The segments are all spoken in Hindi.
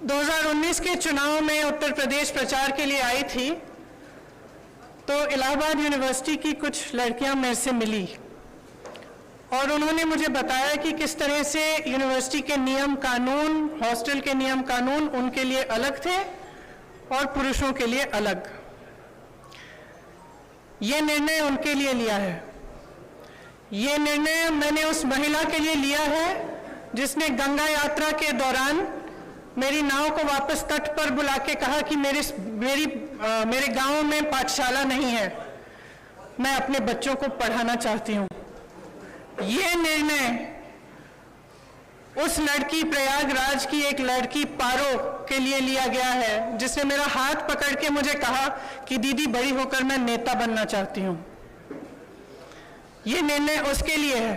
2019 के चुनाव में उत्तर प्रदेश प्रचार के लिए आई थी तो इलाहाबाद यूनिवर्सिटी की कुछ लड़कियां मेरे से मिली और उन्होंने मुझे बताया कि किस तरह से यूनिवर्सिटी के नियम कानून, हॉस्टल के नियम कानून उनके लिए अलग थे और पुरुषों के लिए अलग। ये निर्णय उनके लिए लिया है। ये निर्णय मैंने उस महिला के लिए लिया है जिसने गंगा यात्रा के दौरान मेरी नाव को वापस तट पर बुला के कहा कि मेरे गांव में पाठशाला नहीं है, मैं अपने बच्चों को पढ़ाना चाहती हूं। ये निर्णय उस लड़की, प्रयागराज की एक लड़की पारो के लिए लिया गया है जिसने मेरा हाथ पकड़ के मुझे कहा कि दीदी बड़ी होकर मैं नेता बनना चाहती हूं। ये निर्णय उसके लिए है।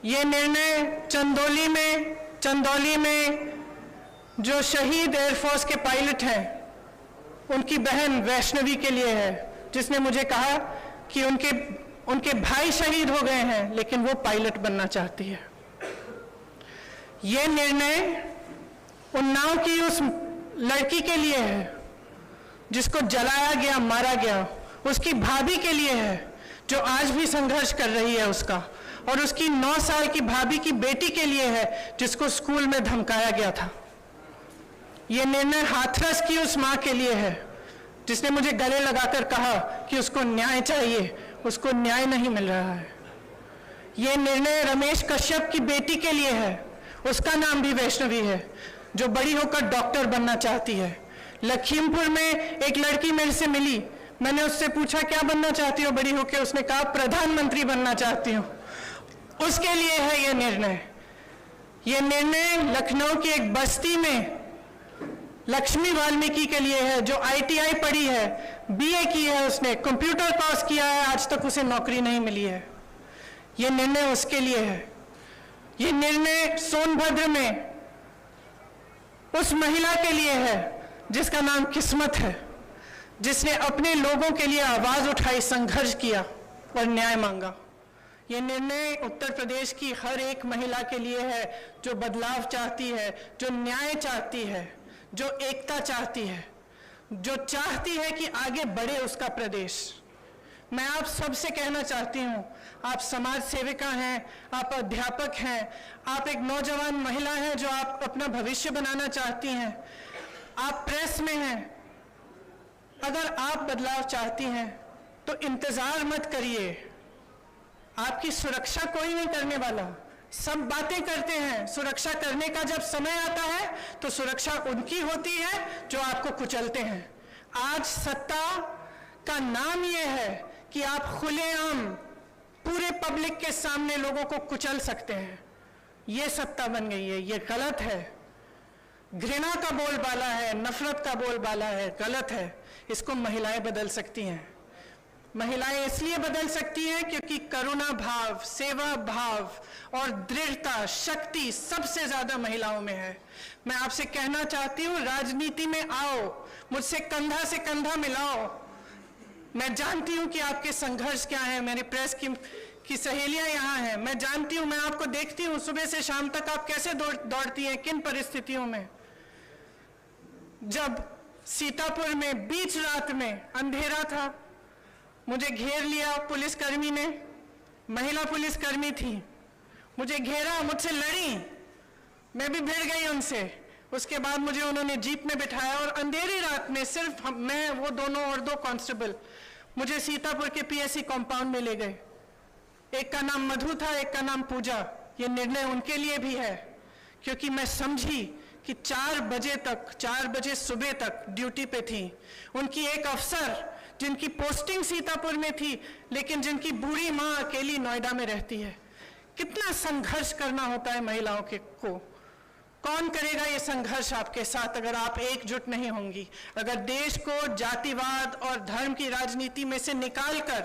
ये निर्णय चंदौली में जो शहीद एयरफोर्स के पायलट हैं उनकी बहन वैष्णवी के लिए है, जिसने मुझे कहा कि उनके भाई शहीद हो गए हैं लेकिन वो पायलट बनना चाहती है। ये निर्णय उन्नाव की उस लड़की के लिए है जिसको जलाया गया, मारा गया, उसकी भाभी के लिए है जो आज भी संघर्ष कर रही है उसका, और उसकी 9 साल की भाभी की बेटी के लिए है जिसको स्कूल में धमकाया गया था। ये निर्णय हाथरस की उस मां के लिए है जिसने मुझे गले लगाकर कहा कि उसको न्याय चाहिए, उसको न्याय नहीं मिल रहा है। ये निर्णय रमेश कश्यप की बेटी के लिए है, उसका नाम भी वैष्णवी है, जो बड़ी होकर डॉक्टर बनना चाहती है। लखीमपुर में एक लड़की मेरे से मिली, मैंने उससे पूछा क्या बनना चाहती हो बड़ी होकर, उसने कहा प्रधानमंत्री बनना चाहती हूँ। उसके लिए है ये निर्णय। ये निर्णय लखनऊ की एक बस्ती में लक्ष्मी वाल्मीकि के लिए है जो ITI पढ़ी है, BA की है, उसने कंप्यूटर कोर्स किया है, आज तक उसे नौकरी नहीं मिली है। ये निर्णय उसके लिए है। ये निर्णय सोनभद्र में उस महिला के लिए है जिसका नाम किस्मत है, जिसने अपने लोगों के लिए आवाज उठाई, संघर्ष किया और न्याय मांगा। ये निर्णय उत्तर प्रदेश की हर एक महिला के लिए है जो बदलाव चाहती है, जो न्याय चाहती है, जो एकता चाहती है, जो चाहती है कि आगे बढ़े उसका प्रदेश। मैं आप सबसे कहना चाहती हूं, आप समाज सेविका हैं, आप अध्यापक हैं, आप एक नौजवान महिला हैं जो आप अपना भविष्य बनाना चाहती हैं, आप प्रेस में हैं। अगर आप बदलाव चाहती हैं तो इंतजार मत करिए। आपकी सुरक्षा कोई नहीं करने वाला। सब बातें करते हैं, सुरक्षा करने का जब समय आता है तो सुरक्षा उनकी होती है जो आपको कुचलते हैं। आज सत्ता का नाम यह है कि आप खुलेआम पूरे पब्लिक के सामने लोगों को कुचल सकते हैं। ये सत्ता बन गई है, ये गलत है। घृणा का बोलबाला है, नफरत का बोलबाला है, गलत है। इसको महिलाएं बदल सकती हैं। महिलाएं इसलिए बदल सकती हैं क्योंकि करुणा भाव, सेवा भाव और दृढ़ता, शक्ति सबसे ज्यादा महिलाओं में है। मैं आपसे कहना चाहती हूं, राजनीति में आओ, मुझसे कंधा से कंधा मिलाओ। मैं जानती हूं कि आपके संघर्ष क्या है। मेरी प्रेस की सहेलियां यहाँ हैं, मैं जानती हूं, मैं आपको देखती हूं सुबह से शाम तक आप कैसे दौड़ती हैं, किन परिस्थितियों में। जब सीतापुर में बीच रात में अंधेरा था, मुझे घेर लिया पुलिसकर्मी ने, महिला पुलिसकर्मी थी, मुझे घेरा, मुझसे लड़ी, मैं भी भिड़ गई उनसे। उसके बाद मुझे उन्होंने जीप में बिठाया और अंधेरी रात में सिर्फ मैं, वो दोनों और 2 कांस्टेबल मुझे सीतापुर के PSC कंपाउंड में ले गए। एक का नाम मधु था, एक का नाम पूजा। ये निर्णय उनके लिए भी है क्योंकि मैं समझी कि 4 बजे सुबह तक ड्यूटी पे थी। उनकी एक अफसर जिनकी पोस्टिंग सीतापुर में थी लेकिन जिनकी बूढ़ी माँ अकेली नोएडा में रहती है। कितना संघर्ष करना होता है महिलाओं को। कौन करेगा ये संघर्ष आपके साथ अगर आप एकजुट नहीं होंगी? अगर देश को जातिवाद और धर्म की राजनीति में से निकालकर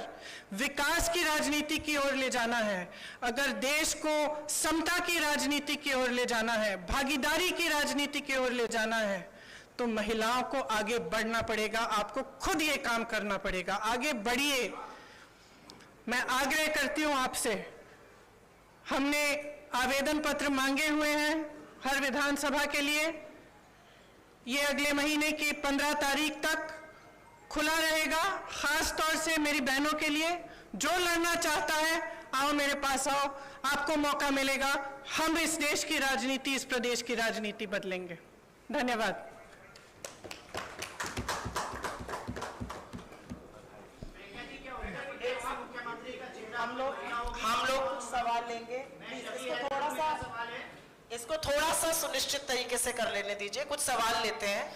विकास की राजनीति की ओर ले जाना है, अगर देश को समता की राजनीति की ओर ले जाना है, भागीदारी की राजनीति की ओर ले जाना है, तो महिलाओं को आगे बढ़ना पड़ेगा। आपको खुद ये काम करना पड़ेगा। आगे बढ़िए। मैं आग्रह करती हूं आपसे, हमने आवेदन पत्र मांगे हुए हैं हर विधानसभा के लिए। ये अगले महीने की 15 तारीख तक खुला रहेगा, खास तौर से मेरी बहनों के लिए। जो लड़ना चाहता है आओ मेरे पास आओ, आपको मौका मिलेगा। हम इस देश की राजनीति, इस प्रदेश की राजनीति बदलेंगे। धन्यवाद। हम लोग सवाल लेंगे। इसको थोड़ा सा सुनिश्चित तरीके से कर लेने दीजिए। कुछ सवाल लेते हैं।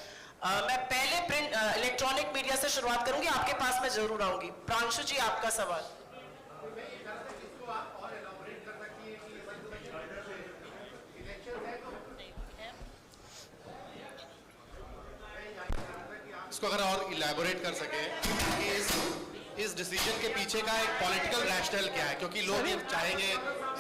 मैं पहले प्रिंट इलेक्ट्रॉनिक मीडिया से शुरुआत करूंगी, आपके पास मैं जरूर आऊंगी। प्रांशु जी, आपका सवाल। इसको अगर और इलैबोरेट कर सके कि इस डिसीजन के पीछे का एक पॉलिटिकल रैशनल क्या है, क्योंकि लोग ये चाहेंगे।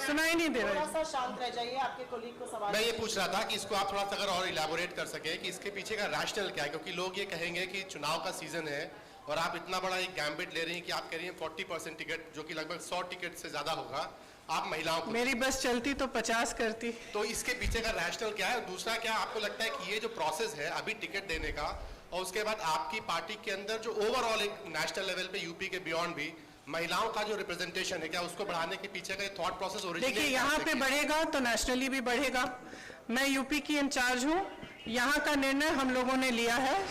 सुनाई नहीं दे रहा है। थोड़ा सा शांत रह जाइए, आपके कोलीग को सवाल। मैं ये पूछ रहा था कि इसको आप थोड़ा सा अगर और इलैबोरेट कर सके कि इसके पीछे का रैशनल क्या है, क्योंकि लोग ये कहेंगे कि चुनाव का सीजन है और आप इतना बड़ा एक गैम्बिट ले रही हैं कि आप कह रही हैं 40% टिकट, जो कि लगभग 100 टिकट से ज्यादा होगा, आप महिलाओं को। मेरी बस चलती तो 50 करती। तो इसके पीछे का रैशनल क्या है? दूसरा, क्या आपको लगता है कि ये जो प्रोसेस है अभी टिकट देने का, और उसके बाद आपकी पार्टी के अंदर जो ओवरऑल एक नेशनल लेवल पे यूपी के बियॉन्ड भी महिलाओं का जो रिप्रेजेंटेशन है, क्या उसको बढ़ाने के पीछे का थॉट प्रोसेस ओरिजिनल? देखिए, यहाँ पे बढ़ेगा तो नेशनली भी बढ़ेगा। मैं यूपी की इंचार्ज हूँ, यहाँ का निर्णय हम लोगों ने लिया है,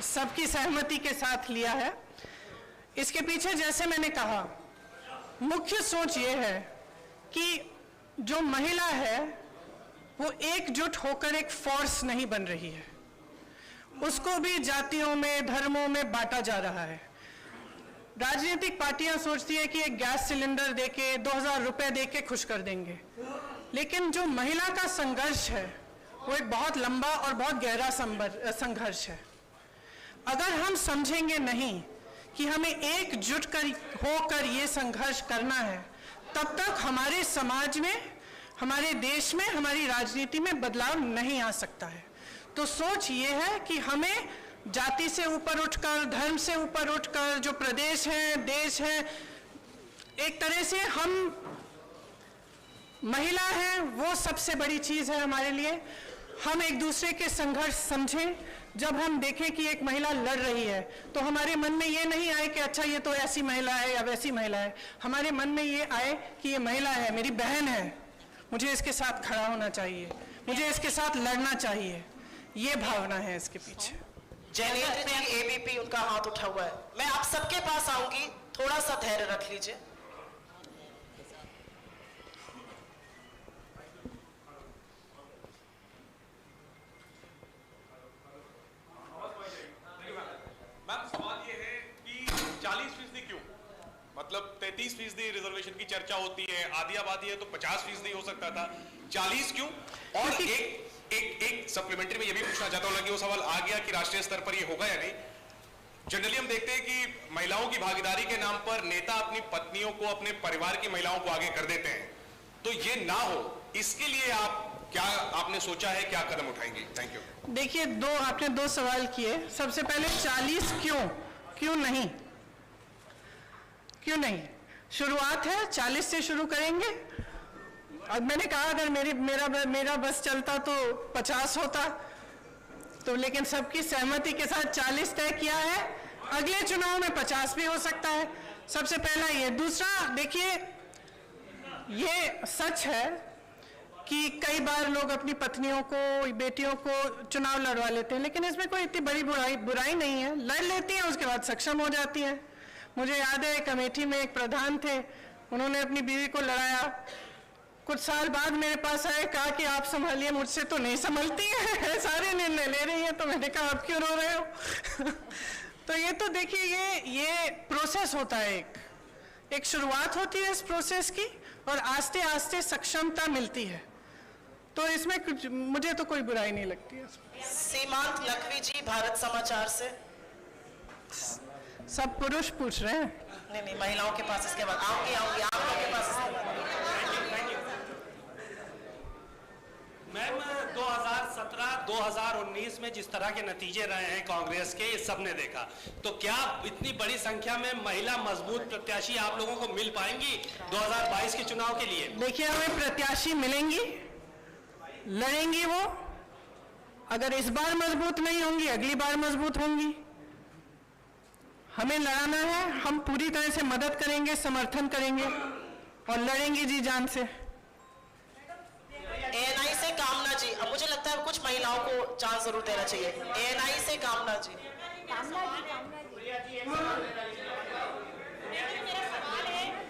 सबकी सहमति के साथ लिया है। इसके पीछे, जैसे मैंने कहा, मुख्य सोच ये है कि जो महिला है वो एकजुट होकर एक फोर्स नहीं बन रही है, उसको भी जातियों में, धर्मों में बांटा जा रहा है। राजनीतिक पार्टियां सोचती है कि एक गैस सिलेंडर देके, 2000 रुपए देके खुश कर देंगे, लेकिन जो महिला का संघर्ष है वो एक बहुत लंबा और बहुत गहरा संघर्ष है। अगर हम समझेंगे नहीं कि हमें एकजुट होकर ये संघर्ष करना है, तब तक हमारे समाज में, हमारे देश में, हमारी राजनीति में बदलाव नहीं आ सकता है। तो सोच ये है कि हमें जाति से ऊपर उठकर, धर्म से ऊपर उठकर, जो प्रदेश है, देश है, एक तरह से हम महिला हैं, वो सबसे बड़ी चीज है हमारे लिए। हम एक दूसरे के संघर्ष समझें। जब हम देखें कि एक महिला लड़ रही है तो हमारे मन में ये नहीं आए कि अच्छा ये तो ऐसी महिला है या वैसी महिला है। हमारे मन में ये आए कि ये महिला है, मेरी बहन है, मुझे इसके साथ खड़ा होना चाहिए, मुझे इसके साथ लड़ना चाहिए। ये भावना है इसके पीछे। जयनेंद्र जी, एबीपी, उनका हाथ उठा हुआ है। मैं आप सबके पास आऊंगी, थोड़ा सा धैर्य रख लीजिए। मैम, सवाल ये है कि 40% क्यों? मतलब 33% रिजर्वेशन की चर्चा होती है, आधी आबादी है तो 50% हो सकता था, 40 क्यों? और एक सप्लीमेंट्री में ये भी पूछना चाहता हूँ, वो सवाल आ गया कि राष्ट्रीय स्तर पर ये होगा या नहीं। जनरली हम देखते हैं कि महिलाओं की भागीदारी के नाम पर नेता अपनी पत्नियों को, अपने परिवार की महिलाओं को आगे कर देते हैं, तो ये ना हो, इसके लिए आपने सोचा है, क्या कदम उठाएंगे? Thank you. देखिए, आपने दो सवाल किए। सबसे पहले 40 क्यों नहीं? शुरुआत है, 40 से शुरू करेंगे। और मैंने कहा अगर मेरा बस चलता तो 50 होता, तो लेकिन सबकी सहमति के साथ 40 तय किया है। अगले चुनाव में 50 भी हो सकता है। सबसे पहला ये। दूसरा, देखिए, ये सच है कि कई बार लोग अपनी पत्नियों को, बेटियों को चुनाव लड़वा लेते हैं, लेकिन इसमें कोई इतनी बड़ी बुराई नहीं है। लड़ लेती हैं, उसके बाद सक्षम हो जाती हैं। मुझे याद है, अमेठी में एक प्रधान थे, उन्होंने अपनी बीवी को लड़ाया, कुछ साल बाद मेरे पास आए, कहा कि आप संभालिए, मुझसे तो नहीं संभलती है, सारे निर्णय ले रही है। तो मैंने कहा आप क्यों रो रहे हो? तो ये तो देखिए, ये प्रोसेस होता है, एक शुरुआत होती है इस प्रोसेस की, और आस्ते आस्ते सक्षमता मिलती है। तो इसमें कुछ, मुझे तो कोई बुराई नहीं लगती है। सीमांत नकवी जी, भारत समाचार से। सब पुरुष पूछ रहे हैं? नहीं, महिलाओं के पास इसके बाद आऊंगी, आप लोगों के पास इसके बाद। मैम, 2017-2019 में जिस तरह के नतीजे रहे हैं कांग्रेस के, सबने देखा, तो क्या इतनी बड़ी संख्या में महिला मजबूत प्रत्याशी आप लोगों को मिल पाएंगी 2022 के चुनाव के लिए? देखिए, हमें प्रत्याशी मिलेंगी, लड़ेंगी वो, अगर इस बार मजबूत नहीं होंगी, अगली बार मजबूत होंगी। हमें लड़ाना है, हम पूरी तरह से मदद करेंगे, समर्थन करेंगे और लड़ेंगे जी जान से। एएनआई से कामना जी, अब मुझे लगता है कुछ महिलाओं को चांस जरूर देना चाहिए। एएनआई से कामना जी।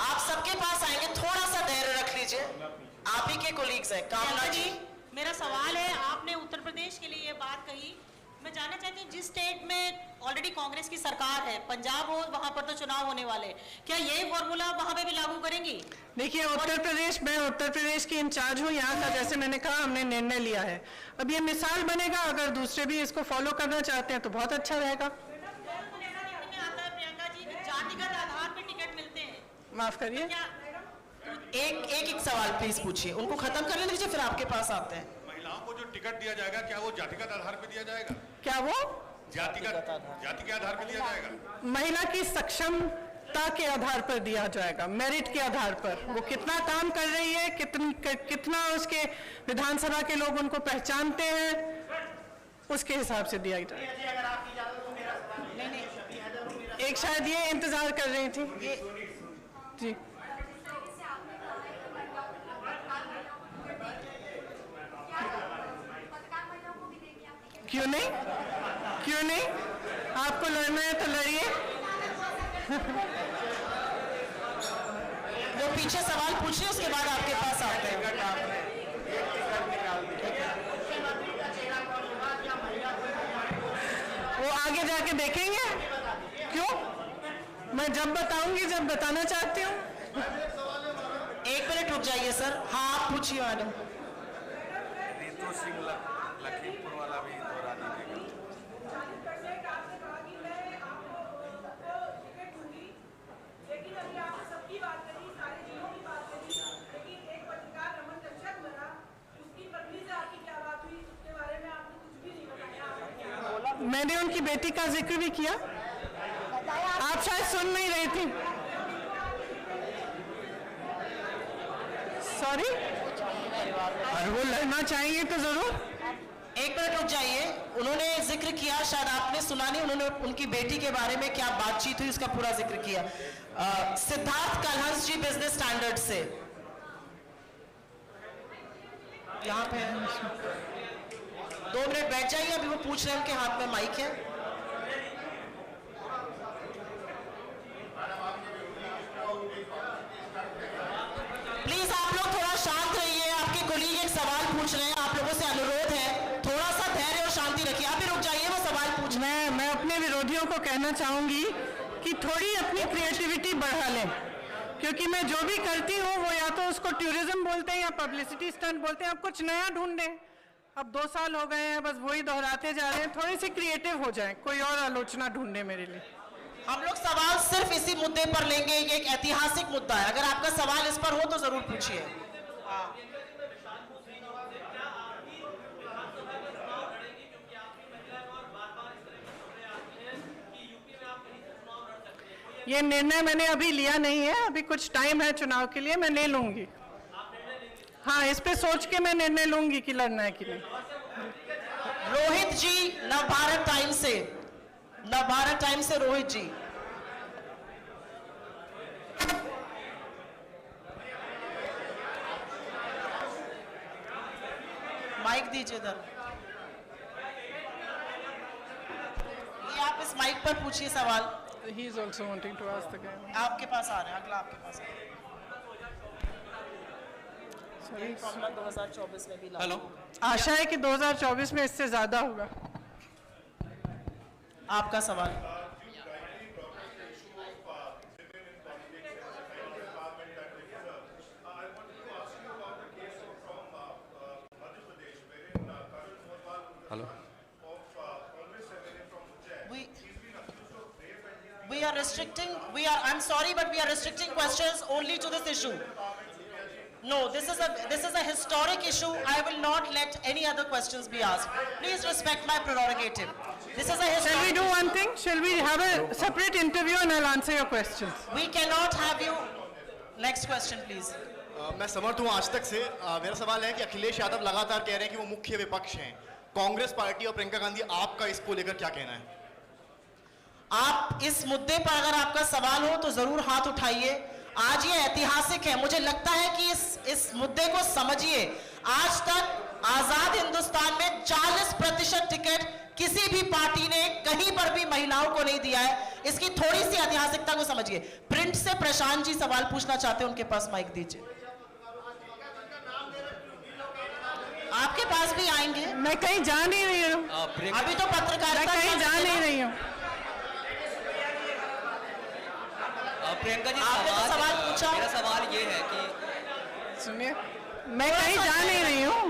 आप सबके पास आएंगे, थोड़ा सा धैर्य रख लीजिए, आप ही के कोलीग्स हैं। कामना जी, मेरा सवाल है, आपने उत्तर प्रदेश के लिए ये बात कही, मैं जानना चाहती हूँ जिस स्टेट में ऑलरेडी कांग्रेस की सरकार है, पंजाब हो, वहां पर तो चुनाव होने वाले, क्या यही फॉर्मूला वहां पे भी लागू करेंगी? देखिए उत्तर प्रदेश, मैं उत्तर प्रदेश की इंचार्ज हूँ यहाँ का। जैसे मैंने कहा, हमने निर्णय लिया है, अब ये मिसाल बनेगा। अगर दूसरे भी इसको फॉलो करना चाहते हैं तो बहुत अच्छा रहेगा। प्रियंका जी, जातिगत आधार पर टिकट मिलते हैं, माफ करिए, एक सवाल प्लीज पूछिए, उनको खत्म कर लेने दीजिए, फिर आपके पास आते हैं। महिलाओं को जो टिकट दिया जाएगा, क्या वो जातिगत आधार पे दिया जाएगा? क्या वो जाति के आधार पे दिया जाएगा? महिला की सक्षमता के आधार पर दिया जाएगा, मेरिट के आधार पर। वो कितना काम कर रही है, कितना उसके विधानसभा के लोग उनको पहचानते हैं, उसके हिसाब से दिया जाएगा। एक शायद ये इंतजार कर रही थी जी। क्यों नहीं, क्यों नहीं, आपको लड़ना है तो लड़िए। वो पीछे सवाल पूछिए, उसके बाद आपके पास आते हैं। वो आगे जाके देखेंगे, क्यों? मैं जब बताऊंगी, जब बताना चाहती हूँ। 1 मिनट रुक जाइए सर। हाँ आप पूछिए मैडम। रितु सिंह लखीमपुर वाला भी दोहरा दीजिएगा। मैंने उनकी बेटी का जिक्र भी किया, आप शायद सुन नहीं रही थी। सॉरी, और वो लड़ना चाहिए तो जरूर। 1 मिनट रुक जाइए, उन्होंने जिक्र किया, शायद आपने सुना नहीं, उन्होंने उनकी बेटी के बारे में क्या बातचीत हुई उसका पूरा जिक्र किया। सिद्धार्थ कलहंस जी बिजनेस स्टैंडर्ड से यहाँ पे 2 मिनट बैठ जाइए, अभी वो पूछ रहे हैं, उनके हाथ में माइक है। प्लीज आप लोग थोड़ा शांत रहिए, आपके कोलीग एक सवाल पूछ रहे हैं, आप लोगों से अनुरोध है, थोड़ा सा धैर्य और शांति रखिए। आप भी रुक जाइए, वो सवाल पूछ। मैं अपने विरोधियों को कहना चाहूंगी कि थोड़ी अपनी क्रिएटिविटी बढ़ा लें, क्योंकि मैं जो भी करती हूँ वो या तो उसको टूरिज्म बोलते हैं या पब्लिसिटी स्टंट बोलते हैं। अब कुछ नया ढूंढें, अब 2 साल हो गए हैं, बस वही दोहराते जा रहे हैं। थोड़ी सी क्रिएटिव हो जाएं, कोई और आलोचना ढूंढे मेरे लिए। हम लोग सवाल सिर्फ इसी मुद्दे पर लेंगे, ये एक ऐतिहासिक मुद्दा है, अगर आपका सवाल इस पर हो तो जरूर पूछिए। ये निर्णय मैंने अभी लिया नहीं है, अभी कुछ टाइम है चुनाव के लिए, मैं ले लूंगी। हाँ, इस पे सोच के मैं निर्णय लूंगी कि लड़ना है कि नहीं। रोहित जी नवभारत टाइम्स से, नवभारत टाइम्स से रोहित जी। माइक दीजिए इधर, ये आप इस माइक पर पूछिए सवाल। He is also wanting to ask again. आपके पास आ रहे हैं, अगला आपके पास आ रहा है। फॉर्मूला 2024 में भी लागू हेलो, होगा। आशा है कि 2024 में इससे ज्यादा होगा। आपका सवाल। Hello, We are restricting, I'm sorry, but we are restricting questions only to this issue. No, this is a historic issue. I will not let any other questions be asked. Please respect my prerogative. This is a historic. Shall we do one thing? Shall we have a separate interview and I'll answer your questions? We cannot have you. Next question, please. मैं समर्थ हूँ आज तक से। मेरा सवाल है कि अखिलेश यादव लगातार कह रहे हैं कि वो मुख्य विपक्ष हैं, कांग्रेस पार्टी और प्रियंका गांधी आपका इसको लेकर क्या कहना है? आप इस मुद्दे पर अगर आपका सवाल हो तो जरूर हाथ उठाइए। आज ये ऐतिहासिक है, मुझे लगता है कि इस मुद्दे को समझिए। आज तक आजाद हिंदुस्तान में 40% टिकट किसी भी पार्टी ने कहीं पर भी महिलाओं को नहीं दिया है। इसकी थोड़ी सी ऐतिहासिकता को समझिए। प्रिंट से प्रशांत जी सवाल पूछना चाहते हैं, उनके पास माइक दीजिए। आपके पास भी आएंगे। मैं कहीं जा नहीं रही हूँ, अभी तो पत्रकारिता मैं कहीं जा नहीं रही हूँ। प्रियंका जी, आपने तो सवाल पूछा। मेरा सवाल ये है कि सुनिए, मैं कहीं जा नहीं रही हूँ,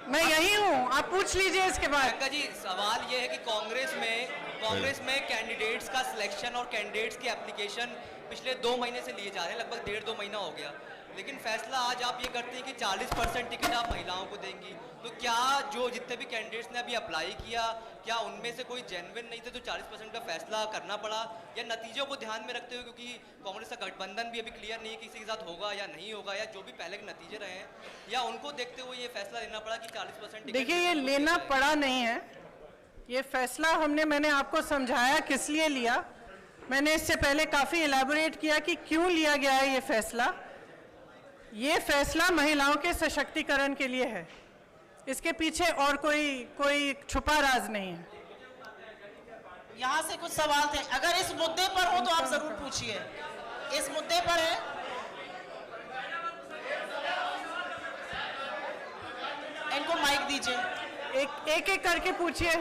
मैं यही हूँ, आप पूछ लीजिए इसके बाद। प्रियंका जी, सवाल ये है कि कांग्रेस में कैंडिडेट्स का सिलेक्शन और कैंडिडेट्स की एप्लीकेशन पिछले 2 महीने से लिए जा रहे हैं, लगभग 1.5-2 महीना हो गया, लेकिन फैसला आज आप ये करते हैं कि 40% टिकट आप महिलाओं को देंगी। तो क्या जो जितने भी कैंडिडेट्स ने अभी अप्लाई किया, क्या उनमें से कोई जेन्युइन नहीं थे तो 40% का फैसला करना पड़ा, या नतीजों को ध्यान में रखते हुए, क्योंकि कांग्रेस का गठबंधन भी अभी क्लियर नहीं है किसी के साथ होगा या नहीं होगा, या जो भी पहले के नतीजे रहे हैं, या उनको देखते हुए ये फैसला लेना पड़ा कि 40%? देखिए, ये लेना पड़ा नहीं है, ये फैसला मैंने आपको समझाया किस लिए लिया। मैंने इससे पहले काफ़ी इलेबोरेट किया कि क्यों लिया गया है ये फैसला। ये फैसला महिलाओं के सशक्तिकरण के लिए है, इसके पीछे और कोई छुपा राज नहीं है। यहाँ से कुछ सवाल थे, अगर इस मुद्दे पर हो तो आप जरूर पूछिए। इस मुद्दे पर है, इनको माइक दीजिए। एक करके पूछिए।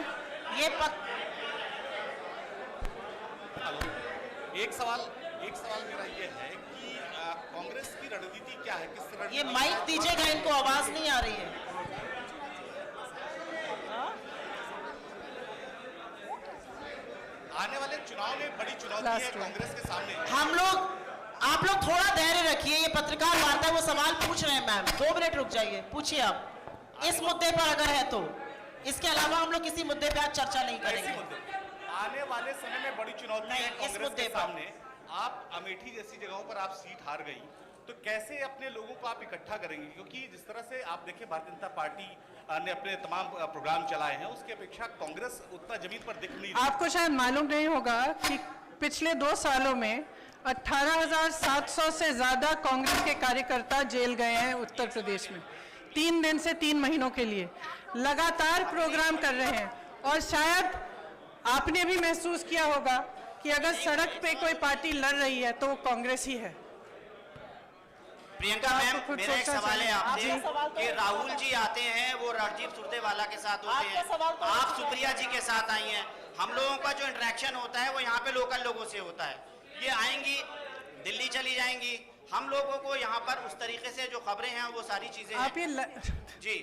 एक सवाल मेरा ये है कि कांग्रेस की रणनीति क्या है? किस रणनीति? ये माइक दीजिएगा, इनको आवाज नहीं आ रही है। आने वाले चुनाव में बड़ी चुनौती है कांग्रेस के सामने। आप लोग थोड़ा धैर्य रखिए, ये पत्रकार वार्ता है, वो सवाल पूछ रहे हैं। मैम 2 मिनट रुक जाइए, पूछिए आप इस मुद्दे पर अगर है तो। इसके अलावा हम लोग किसी मुद्दे पे आज चर्चा नहीं करेंगे। आने वाले समय में बड़ी चुनौती है इस कांग्रेस मुद्दे के पर। सामने। आप अमेठी जैसी जगहों पर आप सीट हार गई, तो कैसे अपने लोगों को आप इकट्ठा करेंगे? क्योंकि जिस तरह से आप देखिए, भारतीय जनता पार्टी ने अपने तमाम प्रोग्राम चलाए हैं, उसकी अपेक्षा कांग्रेस उतना जमीन पर दिख नहीं रही। आपको शायद मालूम नहीं होगा कि पिछले 2 सालों में 18,700 से ज्यादा कांग्रेस के कार्यकर्ता जेल गए हैं उत्तर प्रदेश में। 3 दिन से 3 महीनों के लिए लगातार प्रोग्राम कर रहे हैं। और शायद आपने भी महसूस किया होगा कि अगर सड़क पे कोई पार्टी लड़ रही है तो वो कांग्रेस ही है। प्रियंका मैम, मेरा एक सवाल है आपसे कि राहुल जी आते हैं, वो राजीव सुरजेवाला के साथ होते हैं, आप सुप्रिया जी के साथ आई हैं। हम लोगों का जो इंटरेक्शन होता है वो यहाँ पे लोकल लोगों से होता है। ये आएंगी, दिल्ली चली जाएंगी, हम लोगों को यहाँ पर उस तरीके से जो खबरें हैं वो सारी चीजें आप ये जी।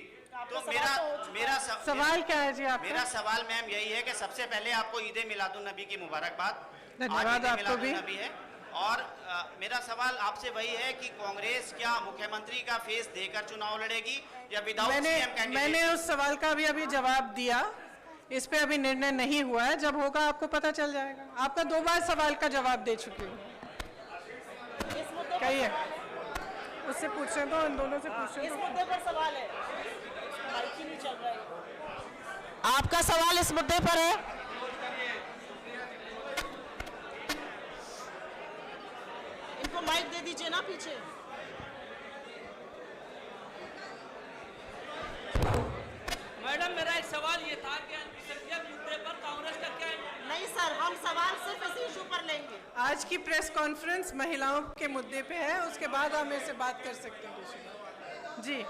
तो मेरा सवाल क्या है जी आपका? मेरा सवाल मैम यही है कि सबसे पहले आपको ईद मिलादुन नबी की मुबारकबाद। धन्यवाद आपको भी। नबी है। और मेरा सवाल आपसे वही है कि कांग्रेस क्या मुख्यमंत्री का फेस देकर चुनाव लड़ेगी या विदाउट सीएम कैंडिडेट? मैंने उस सवाल का भी अभी जवाब दिया, इस पे अभी निर्णय नहीं हुआ है, जब होगा आपको पता चल जाएगा। आपका 2 बार सवाल का जवाब दे चुकी हूँ। कहिए, उससे पूछे तो, इन दोनों से पूछे। इस मुद्दे पर सवाल है, माइक ही नहीं चल रहा है। आपका सवाल इस मुद्दे पर है? इनको माइक दे दीजिए ना पीछे। मैडम, मेरा एक सवाल ये था कि अल्पसंख्यक मुद्दे पर कांग्रेस का क्या? नहीं सर, हम सवाल सिर्फ इसी इशू पर लेंगे। आज की प्रेस कॉन्फ्रेंस महिलाओं के मुद्दे पे है, उसके बाद हम इससे बात कर सकते हैं जी।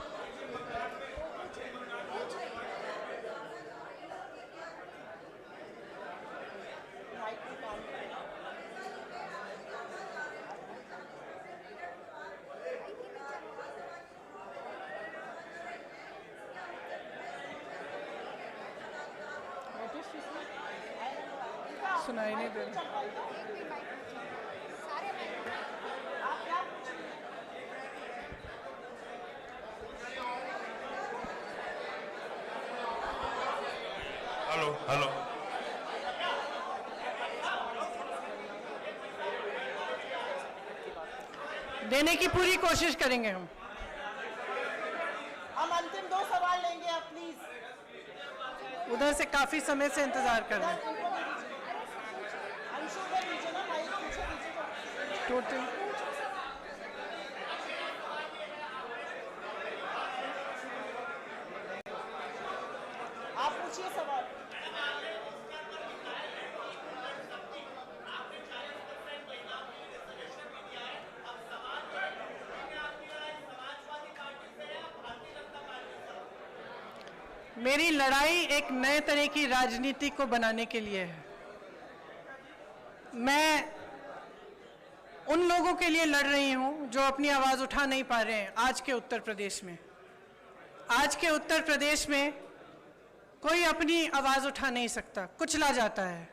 सुनाई नहीं दे रहा। हेलो हेलो, देने की पूरी कोशिश करेंगे हम। अंतिम 2 सवाल लेंगे आप प्लीज। उधर से काफी समय से इंतजार कर रहे हैं। टोटल आप पूछिए सवाल। मेरी लड़ाई एक नए तरह की राजनीति को बनाने के लिए है। मैं उन लोगों के लिए लड़ रही हूं जो अपनी आवाज उठा नहीं पा रहे हैं आज के उत्तर प्रदेश में। आज के उत्तर प्रदेश में कोई अपनी आवाज उठा नहीं सकता, कुचला जाता है,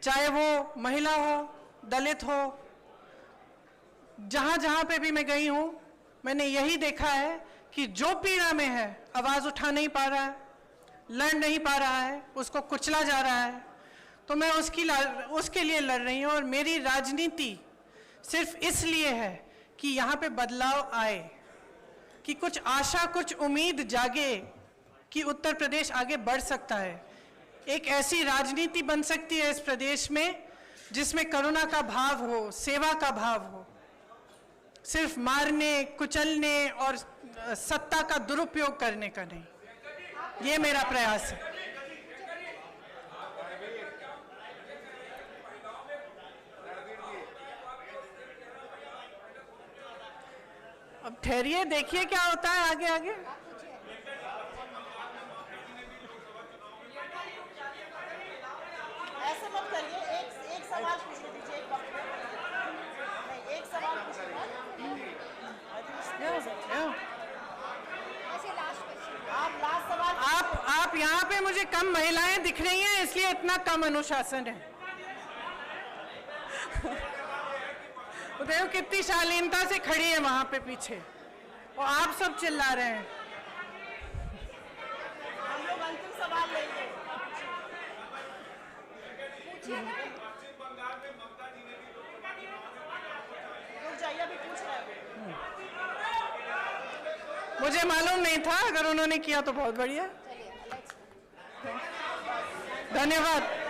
चाहे वो महिला हो, दलित हो। जहां जहां पे भी मैं गई हूं, मैंने यही देखा है कि जो पीड़ा में है, आवाज उठा नहीं पा रहा है, लड़ नहीं पा रहा है, उसको कुचला जा रहा है, तो मैं उसके लिए लड़ रही हूं। और मेरी राजनीति सिर्फ इसलिए है कि यहाँ पे बदलाव आए, कि कुछ आशा, कुछ उम्मीद जागे कि उत्तर प्रदेश आगे बढ़ सकता है। एक ऐसी राजनीति बन सकती है इस प्रदेश में जिसमें करुणा का भाव हो, सेवा का भाव हो, सिर्फ मारने, कुचलने और सत्ता का दुरुपयोग करने का नहीं। ये मेरा प्रयास है। अब ठहरिए, देखिए क्या होता है आगे आगे। ऐसे मत करिए, एक सवाल पूछने दीजिए, एक सवाल पूछिए। आप लास्ट सवाल। आप यहाँ पे मुझे कम महिलाएं दिख रही हैं, इसलिए इतना कम अनुशासन है। देखो कितनी शालीनता से खड़ी है वहां पे पीछे, और आप सब चिल्ला रहे हैं। हम लोग अंतिम सवाल लेंगे। रुक जाइए, अभी पूछ रहे हैं। मुझे मालूम नहीं था, अगर उन्होंने किया तो बहुत बढ़िया। धन्यवाद।